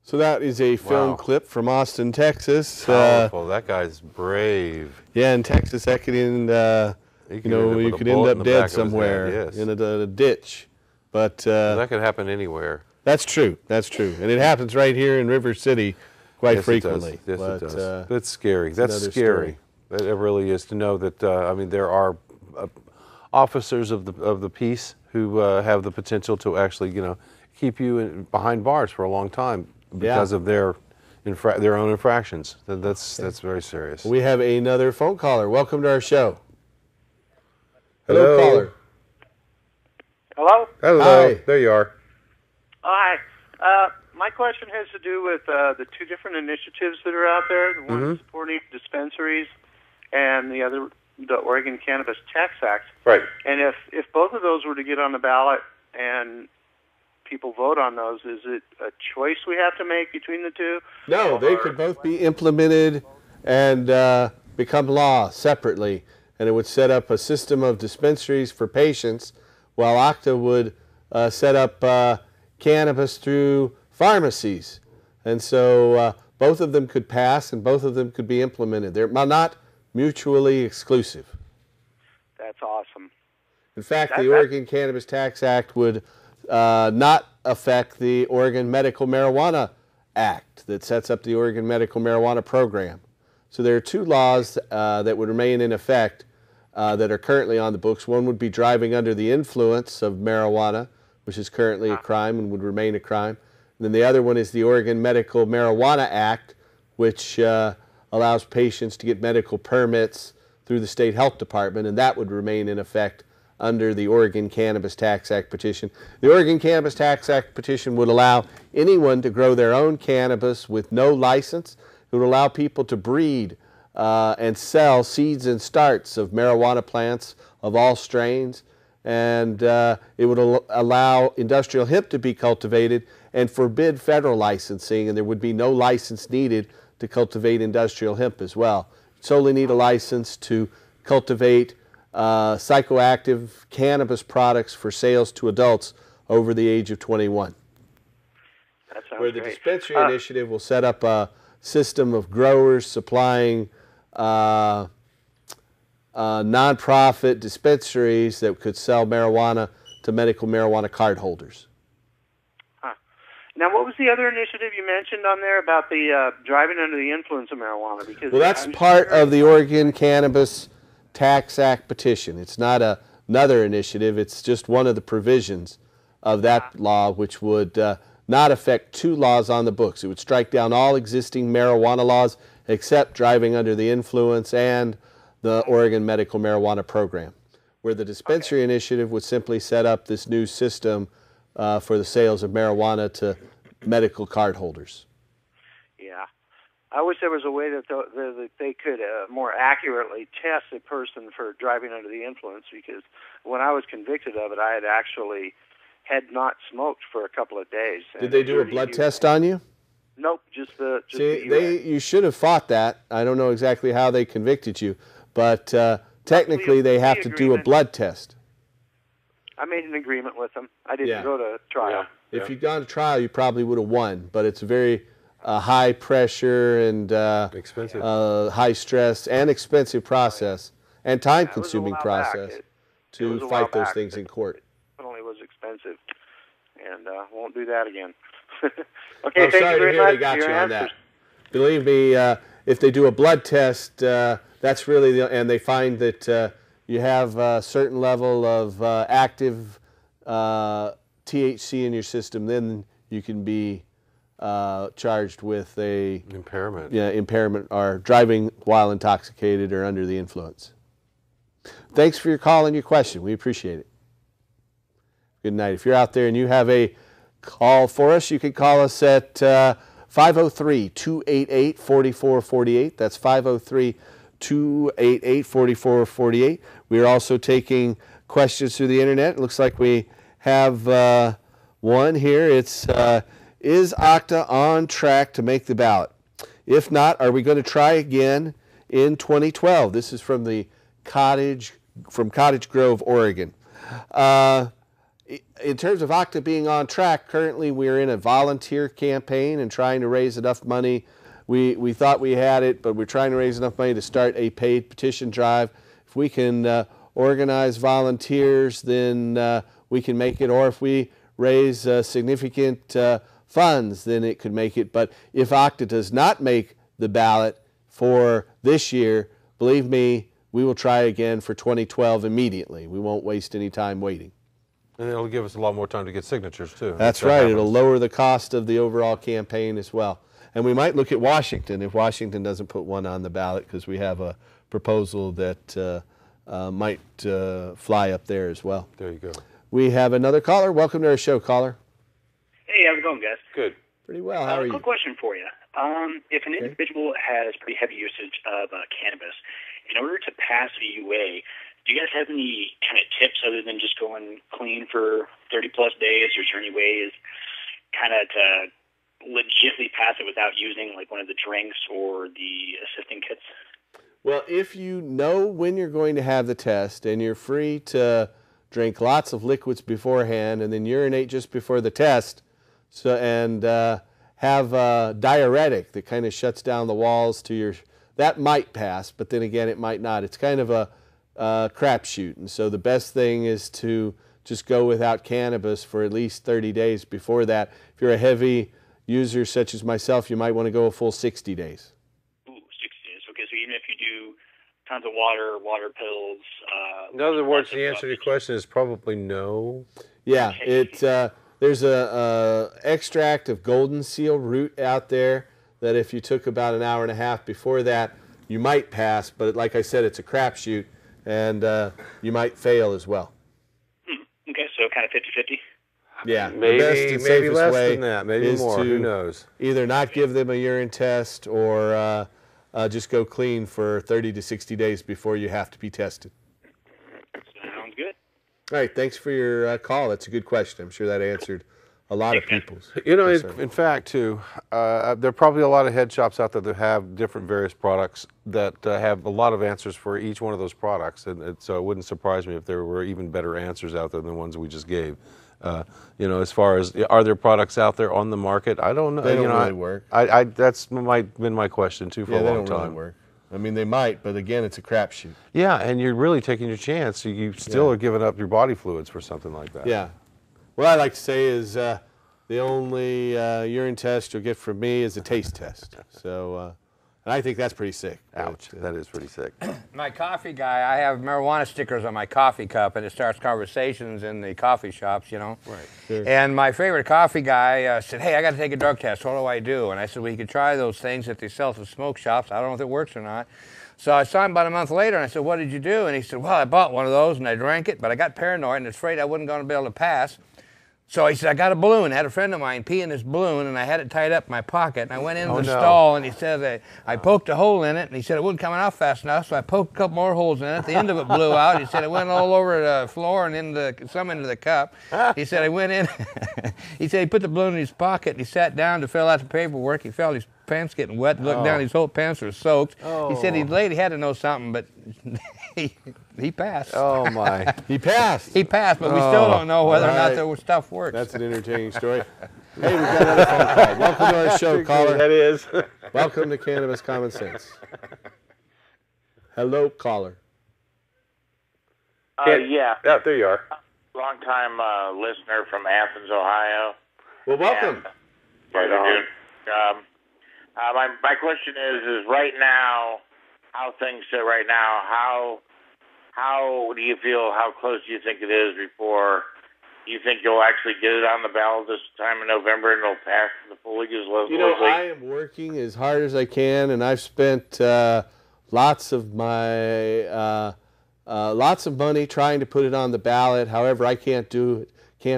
So that is a film clip from Austin, Texas.
Powerful. That guy's brave.
Yeah, in Texas, that could end, you could end up dead somewhere in a ditch. But
that could happen anywhere.
That's true. That's true. And it happens right here in River City quite frequently.
Yes, it does. That's scary. That's scary. It really is, to know that, there are officers of the peace who have the potential to actually, keep you behind bars for a long time because of their own infractions. That's very serious.
We have another phone caller. Welcome to our show. Hello, caller.
Hello?
Hello.
Hi.
There you are.
Hi. My question has to do with the two different initiatives that are out there. The one supporting dispensaries and the other, the Oregon Cannabis Tax Act.
Right.
And if both of those were to get on the ballot and people vote on those, is it a choice we have to make between the two?
No, they could both be implemented and become law separately, and it would set up a system of dispensaries for patients, while OCTA would set up cannabis through pharmacies. And so both of them could pass and both of them could be implemented. They're not mutually exclusive.
That's awesome.
In fact, the Oregon Cannabis Tax Act would not affect the Oregon Medical Marijuana Act that sets up the Oregon Medical Marijuana Program. So there are two laws that would remain in effect that are currently on the books. One would be driving under the influence of marijuana, which is currently a crime and would remain a crime. And then the other one is the Oregon Medical Marijuana Act, which allows patients to get medical permits through the state health department, and that would remain in effect under the Oregon Cannabis Tax Act petition. The Oregon Cannabis Tax Act petition would allow anyone to grow their own cannabis with no license. It would allow people to breed and sell seeds and starts of marijuana plants of all strains, and it would allow industrial hemp to be cultivated and forbid federal licensing, and there would be no license needed to cultivate industrial hemp as well. You solely need a license to cultivate psychoactive cannabis products for sales to adults over the age of 21.
That sounds
Where the
great.
dispensary initiative will set up a system of growers supplying nonprofit dispensaries that could sell marijuana to medical marijuana card holders.
Now, what was the other initiative you mentioned on there about the driving under the influence of marijuana? Because
Well, that's part of the Oregon Cannabis Tax Act petition. It's not another initiative. It's just one of the provisions of that law, which would not affect two laws on the books. It would strike down all existing marijuana laws except driving under the influence and the Oregon Medical Marijuana Program, where the dispensary initiative would simply set up this new system for the sales of marijuana to medical card holders.
Yeah. I wish there was a way that they could more accurately test a person for driving under the influence, because when I was convicted of it, I had not smoked for a couple of days.
Did they do a blood test on you?
Nope, just the
You should have fought that. I don't know exactly how they convicted you, but technically they have to do a blood test.
I made an agreement with them. I didn't go to trial.
If you'd gone to trial, you probably would have won, but it's a very high pressure and
expensive,
high stress and expensive process and time-consuming process to fight those things in court.
It definitely was expensive, and won't do that again. Okay,
I'm
thank
sorry
you very
to hear
much
they got
for your
you on
answers.
that. Believe me, if they do a blood test, that's really and they find that you have a certain level of active THC in your system, then you can be charged with a
impairment.
Yeah, impairment or driving while intoxicated or under the influence. Thanks for your call and your question. We appreciate it. Good night. If you're out there and you have a call for us, you can call us at 503-288-4448. That's 503-288-4448. We are also taking questions through the internet. It looks like we have one here. It's is Octa on track to make the ballot? If not, are we going to try again in 2012? This is from Cottage Grove, Oregon. In terms of Octa being on track, currently we're in a volunteer campaign and trying to raise enough money. We thought we had it, but we're trying to raise enough money to start a paid petition drive. If we can organize volunteers, then we can make it. Or if we raise significant funds, then it could make it. But if Octa does not make the ballot for this year, believe me, we will try again for 2012 immediately. We won't waste any time waiting.
And it'll give us a lot more time to get signatures, too.
That's right. It'll lower the cost of the overall campaign as well. And we might look at Washington if Washington doesn't put one on the ballot, because we have a proposal that might fly up there as well.
There you go.
We have another caller. Welcome to our show, caller.
Hey, how's it going, guys?
Good.
Pretty well. How are you?
Quick question for you. If an individual has pretty heavy usage of cannabis, in order to pass a UA, do you guys have any kind of tips other than just going clean for 30-plus days, or is there any ways kind of to legitimately pass it without using like one of the drinks or the assisting kits?
Well, if you know when you're going to have the test and you're free to drink lots of liquids beforehand and then urinate just before the test, and have a diuretic that kind of shuts down the walls to your, that might pass, but then again it might not. It's kind of a crapshoot, and so the best thing is to just go without cannabis for at least 30 days before that. If you're a heavy user such as myself, you might want to go a full 60 days.
Ooh, 60 days. Okay, so even if you do tons of water pills.
In other words, the answer to your question is probably no.
Yeah, there's a extract of golden seal root out there that if you took about an hour and a half before that, you might pass, but like I said, it's a crapshoot, and you might fail as well.
Okay, so kind of 50-50?
Yeah,
maybe,
the best and
maybe
safest
less
way
than that, maybe
is
more,
to
who knows?
Either not give them a urine test or just go clean for 30 to 60 days before you have to be tested.
Sounds good.
All right, thanks for your call. That's a good question. I'm sure that answered a lot of people's.
You know, in fact, too, there are probably a lot of head shops out there that have different various products that have a lot of answers for each one of those products, and so it wouldn't surprise me if there were even better answers out there than the ones we just gave. You know, as far as are there products out there on the market? I don't know.
They don't really work.
That's been my question too for a long time.
They don't really work. I mean, they might, but again, it's a crapshoot.
Yeah, and you're really taking your chance. You still are giving up your body fluids for something like that.
Yeah. What I like to say is the only urine test you'll get from me is a taste test. So, and I think that's pretty sick.
Ouch, that is pretty sick.
My coffee guy, I have marijuana stickers on my coffee cup, and it starts conversations in the coffee shops, you know.
Right.
Sure.
And my favorite coffee guy said, hey, I got to take a drug test. What do I do? And I said, well, you could try those things that they sell at the smoke shops. I don't know if it works or not. So I saw him about a month later, and I said, what did you do? And he said, well, I bought one of those, and I drank it, but I got paranoid and afraid I wasn't going to be able to pass. So he said, I got a balloon. I had a friend of mine pee in this balloon, and I had it tied up in my pocket. And I went into the stall, and he said, I poked a hole in it, and he said it wasn't coming out fast enough, so I poked a couple more holes in it. The end of it blew out. He said it went all over the floor and some into the cup. He said I went in. He said he put the balloon in his pocket, and he sat down to fill out the paperwork. He felt his pants getting wet, looked down, his whole pants were soaked. He said he had to know something, but he passed.
Oh, my.
He passed.
He passed, but we still don't know whether or not the stuff works.
That's an entertaining story. Hey, we've got another phone call. Welcome to our show, caller.
That is.
Welcome to Cannabis Common Sense. Hello, caller.
Yeah,
there you are.
long-time listener from Athens, Ohio.
Well, welcome.
Right on. My question is right now, how things sit right now, how do you feel, how close do you think it is before you think you'll actually get it on the ballot this time in November and it'll pass the full legislature?
You know, I am working as hard as I can, and I've spent lots of money trying to put it on the ballot. However, I can't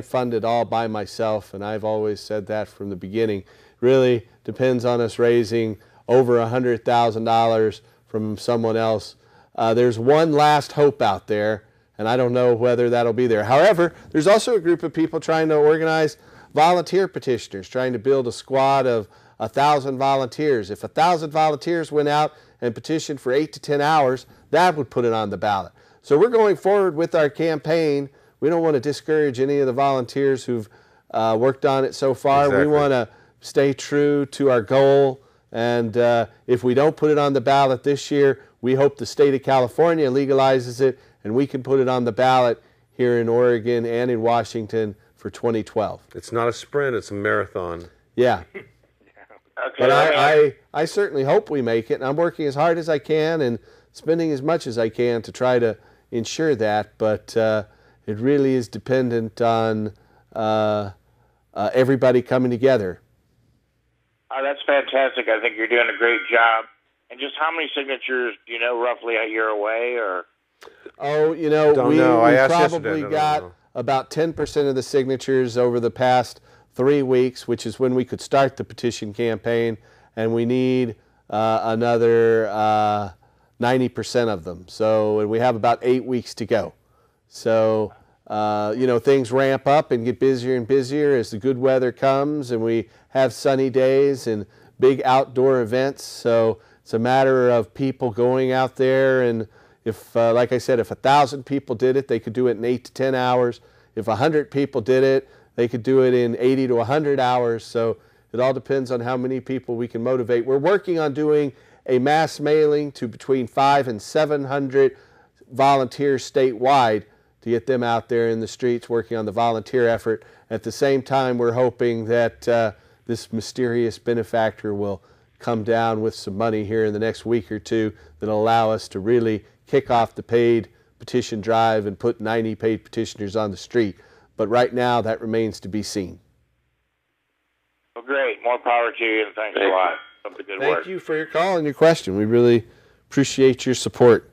fund it all by myself, and I've always said that from the beginning. Really depends on us raising over $100,000 from someone else. There's one last hope out there, and I don't know whether that'll be there. However, there's also a group of people trying to organize volunteer petitioners, trying to build a squad of 1,000 volunteers. If 1,000 volunteers went out and petitioned for 8 to 10 hours, that would put it on the ballot. So we're going forward with our campaign. We don't want to discourage any of the volunteers who've worked on it so far.
Exactly.
We want to stay true to our goal, and if we don't put it on the ballot this year, we hope the state of California legalizes it and we can put it on the ballot here in Oregon and in Washington for 2012.
It's not a sprint, it's a marathon.
Yeah.
Okay,
But I certainly hope we make it, and I'm working as hard as I can and spending as much as I can to try to ensure that, but it really is dependent on everybody coming together.
That's fantastic. I think you're doing a great job. And just how many signatures do you know roughly a year away? Or
Oh, you know,
Don't
we
know. I asked
probably
yesterday.
got about 10% of the signatures over the past 3 weeks, which is when we could start the petition campaign, and we need another 90% of them. So, and we have about 8 weeks to go. So, you know, things ramp up and get busier and busier as the good weather comes, and we have sunny days and big outdoor events. So it's a matter of people going out there, and if, like I said, if 1,000 people did it, they could do it in 8 to 10 hours. If 100 people did it, they could do it in 80 to 100 hours. So it all depends on how many people we can motivate. We're working on doing a mass mailing to between 500 and 700 volunteers statewide to get them out there in the streets working on the volunteer effort. At the same time, we're hoping that this mysterious benefactor will come down with some money here in the next week or two that'll allow us to really kick off the paid petition drive and put 90 paid petitioners on the street. But right now, that remains to be seen.
well, great. More power to you, and thanks a lot. Up the good work.
Thank you for your call and your question. We really appreciate your support.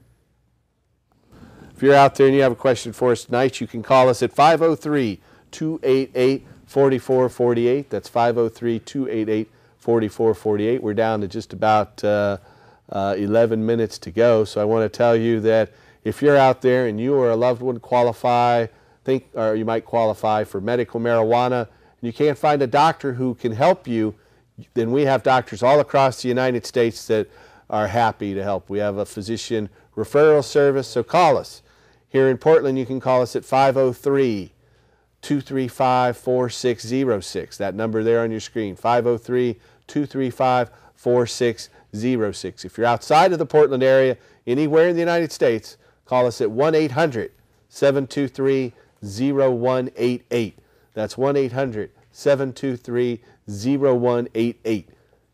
If you're out there and you have a question for us tonight, you can call us at 503-288-4448. That's 503-288-4448. We're down to just about 11 minutes to go. So I want to tell you that if you're out there and you or a loved one or you might qualify for medical marijuana, and you can't find a doctor who can help you, then we have doctors all across the United States that are happy to help. We have a physician referral service, so call us. Here in Portland, you can call us at 503-235-4606. That number there on your screen, 503-235-4606. If you're outside of the Portland area, anywhere in the United States, call us at 1-800-723-0188. That's 1-800-723-0188.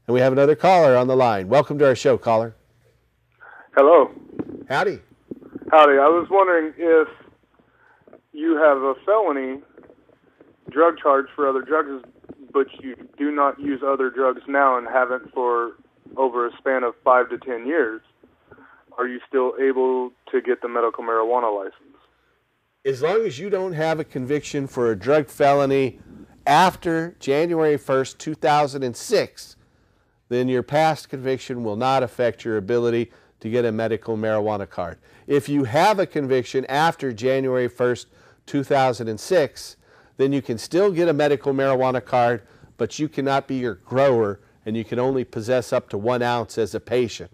And we have another caller on the line. Welcome to our show, caller.
Hello.
Howdy.
Howdy. I was wondering if you have a felony drug charge for other drugs, but you do not use other drugs now and haven't for over a span of 5 to 10 years. Are you still able to get the medical marijuana license?
As long as you don't have a conviction for a drug felony after January 1st, 2006, then your past conviction will not affect your ability to get a medical marijuana card. If you have a conviction after January 1st, 2006, then you can still get a medical marijuana card, but you cannot be your grower, and you can only possess up to 1 ounce as a patient.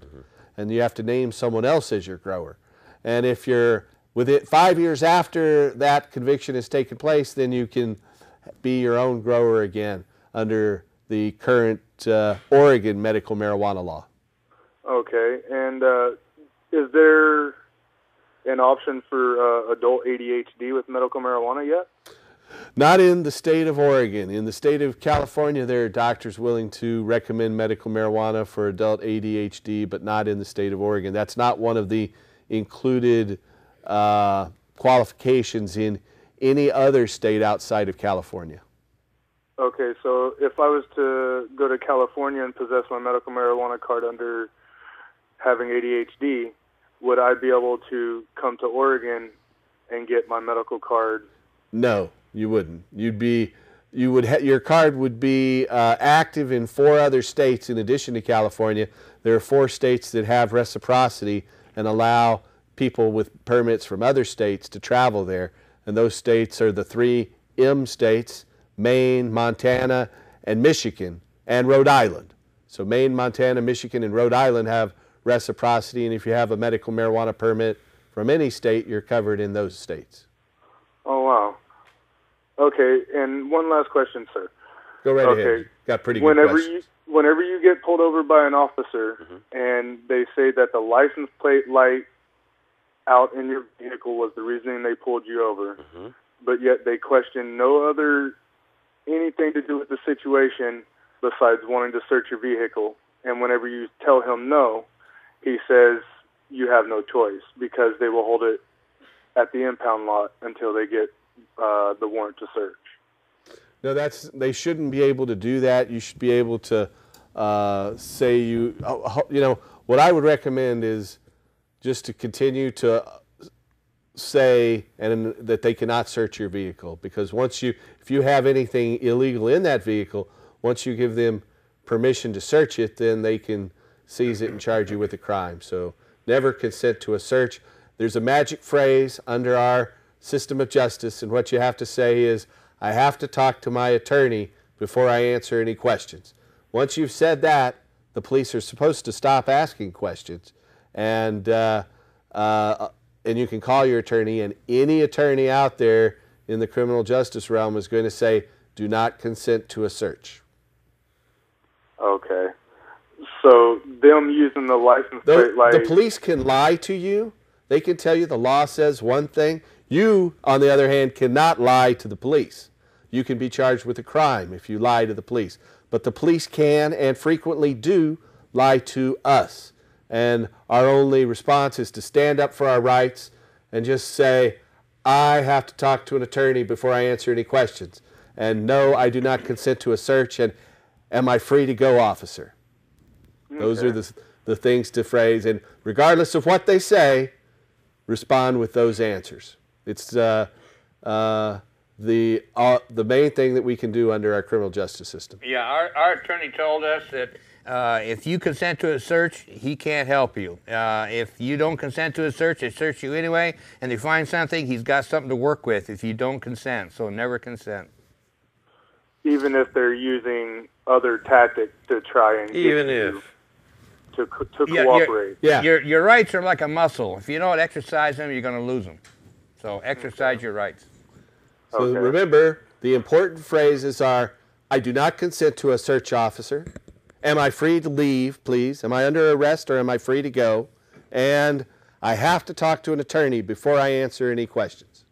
And you have to name someone else as your grower. And if you're with it 5 years after that conviction has taken place, then you can be your own grower again under the current Oregon medical marijuana law.
Okay. And is there an option for adult ADHD with medical marijuana yet?
Not in the state of Oregon. In the state of California, there are doctors willing to recommend medical marijuana for adult ADHD, but not in the state of Oregon. That's not one of the included qualifications in any other state outside of California.
Okay, so if I was to go to California and possess my medical marijuana card under having ADHD, would I be able to come to Oregon and get my medical card?
No, you wouldn't. Your card would be active in 4 other states in addition to California. There are 4 states that have reciprocity and allow people with permits from other states to travel there. And those states are the 3 M states: Maine, Montana, and Michigan, and Rhode Island. So Maine, Montana, Michigan, and Rhode Island have reciprocity, and if you have a medical marijuana permit from any state, you're covered in those states.
Oh, wow. Okay, and one last question, sir.
Go right ahead. Got pretty good questions.
Whenever you get pulled over by an officer and they say that the license plate light out in your vehicle was the reason they pulled you over, but yet they question no other anything to do with the situation besides wanting to search your vehicle, and whenever you tell him no, he says you have no choice because they will hold it at the impound lot until they get the warrant to search.
No, they shouldn't be able to do that. You should be able to say what I would recommend is just to continue to say that they cannot search your vehicle, because if you have anything illegal in that vehicle, once you give them permission to search it, then they can seize it and charge you with a crime. So never consent to a search. There's a magic phrase under our system of justice, and what you have to say is, I have to talk to my attorney before I answer any questions. Once you've said that, the police are supposed to stop asking questions, and you can call your attorney, and any attorney out there in the criminal justice realm is going to say, do not consent to a search.
Okay. So them using the license plate light...
The police can lie to you. They can tell you the law says one thing. You, on the other hand, cannot lie to the police. You can be charged with a crime if you lie to the police. But the police can and frequently do lie to us. And our only response is to stand up for our rights and just say, I have to talk to an attorney before I answer any questions. And no, I do not consent to a search. And am I free to go, officer? Okay. Those are the things to phrase. And regardless of what they say, respond with those answers. It's the main thing that we can do under our criminal justice system.
Yeah, our attorney told us that if you consent to a search, he can't help you. If you don't consent to a search, they search you anyway, and they find something, he's got something to work with if you don't consent. So never consent.
Even if they're using other tactics to try and get you to cooperate.
Your rights are like a muscle. If you don't exercise them, you're going to lose them. So exercise your rights.
So remember, the important phrases are, I do not consent to a search, officer. Am I free to leave, please? Am I under arrest or am I free to go? And I have to talk to an attorney before I answer any questions.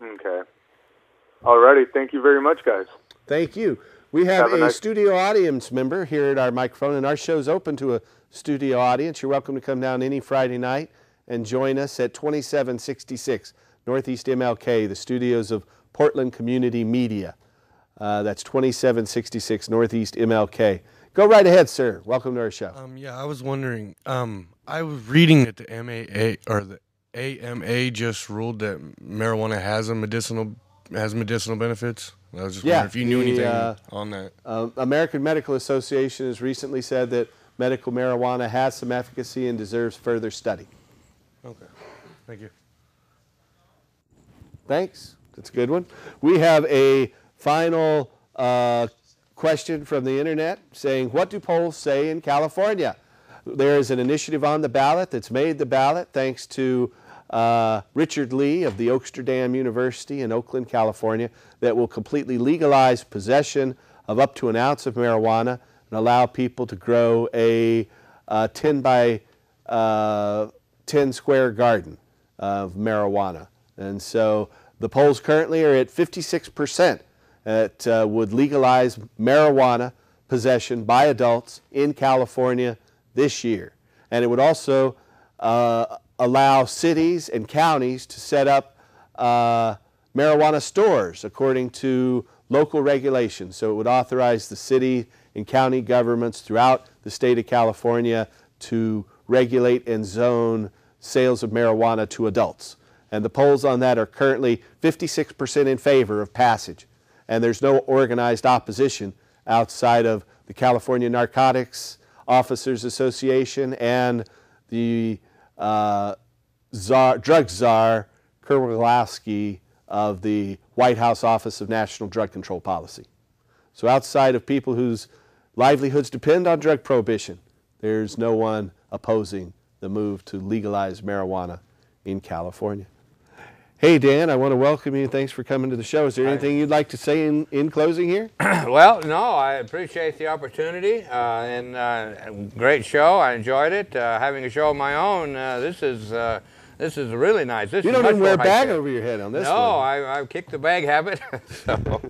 Okay.
All righty. Thank you very much, guys.
Thank you. We have a studio audience member here at our microphone, and our show's open to a studio audience. You're welcome to come down any Friday night and join us at 2766 Northeast MLK, the studios of Portland Community Media. That's 2766 Northeast MLK. Go right ahead, sir. Welcome to our show.
Yeah, I was wondering, I was reading that the AMA just ruled that marijuana has medicinal benefits. I was just wondering if you knew anything on that.
American Medical Association has recently said that medical marijuana has some efficacy and deserves further study.
Okay. Thank you.
Thanks. That's a good one. We have a final question from the internet saying, what do polls say in California? There is an initiative on the ballot that's made the ballot thanks to Richard Lee of the Oaksterdam University in Oakland, California, that will completely legalize possession of up to an ounce of marijuana and allow people to grow a 10 by 10 square garden of marijuana. And so The polls currently are at 56% that would legalize marijuana possession by adults in California this year. And it would also allow cities and counties to set up marijuana stores according to local regulations. So it would authorize the city and county governments throughout the state of California to regulate and zone sales of marijuana to adults. And the polls on that are currently 56% in favor of passage. And there's no organized opposition outside of the California Narcotics Officers Association and the drug czar, Kurwalowski, of the White House Office of National Drug Control Policy. So outside of people whose livelihoods depend on drug prohibition, there's no one opposing the move to legalize marijuana in California. Hey, Dan, I want to welcome you. Thanks for coming to the show. Is there anything you'd like to say in closing here?
Well, no, I appreciate the opportunity, and great show. I enjoyed it. Having a show of my own, this is really nice. This
you don't even wear a bag over your head on this one.
No, I kicked the bag habit. So,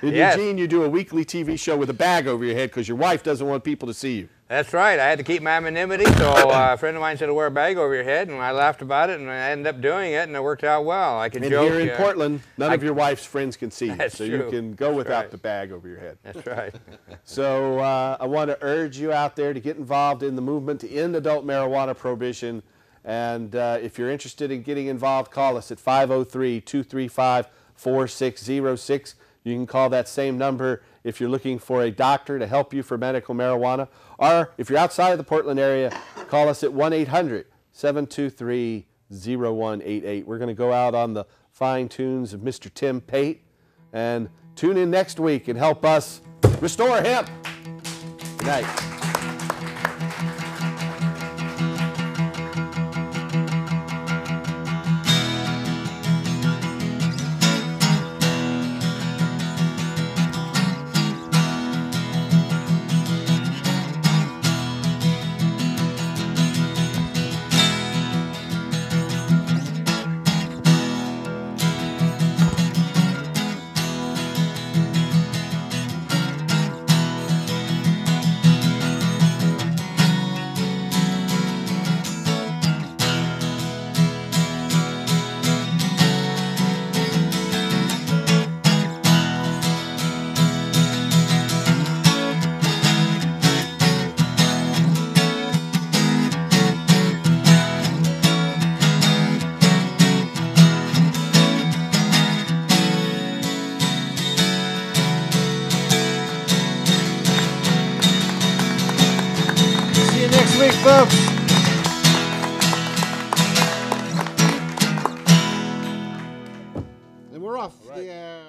in Eugene, you do a weekly TV show with a bag over your head because your wife doesn't want people to see you.
That's right. I had to keep my anonymity, so a friend of mine said to wear a bag over your head, and I laughed about it, and I ended up doing it, and it worked out well. I could joke.
Here in Portland, none of your wife's friends can see you,
That's
so
true.
You can go without the bag over your head.
That's right.
So I want to urge you out there to get involved in the movement to end adult marijuana prohibition. And if you're interested in getting involved, call us at 503-235-4606. You can call that same number if you're looking for a doctor to help you for medical marijuana. Or if you're outside of the Portland area, call us at 1-800-723-0188. We're going to go out on the fine tunes of Mr. Tim Pate. And tune in next week and help us restore hemp. Good night. Next week, folks.
And we're off the air.